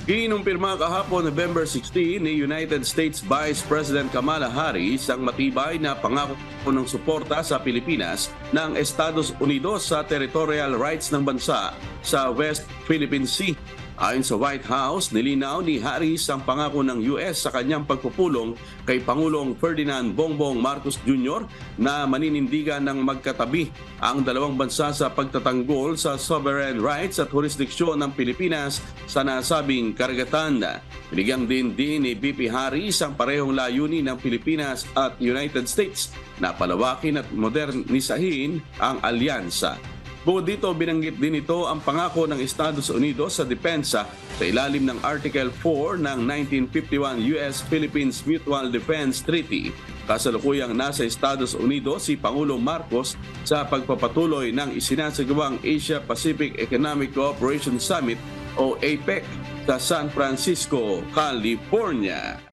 Kinumpirma kahapon November 16 ni United States Vice President Kamala Harris ang matibay na pangako ng suporta sa Pilipinas ng Estados Unidos sa territorial rights ng bansa sa West Philippine Sea. Ayon sa White House, nilinaw ni Harris ang pangako ng US sa kanyang pagpupulong kay Pangulong Ferdinand Bongbong Marcos Jr. na maninindigan ng magkatabi ang dalawang bansa sa pagtatanggol sa sovereign rights at jurisdiksyon ng Pilipinas sa nasabing karagatan. Binigyang din ni VP Harris ang parehong layunin ng Pilipinas at United States na palawakin at modernisahin ang alyansa. Bukod dito, binanggit din ito ang pangako ng Estados Unidos sa depensa sa ilalim ng Article 4 ng 1951 US-Philippines Mutual Defense Treaty. Kasalukuyang nasa Estados Unidos si Pangulong Marcos sa pagpapatuloy ng isinasagawang Asia-Pacific Economic Cooperation Summit o APEC sa San Francisco, California.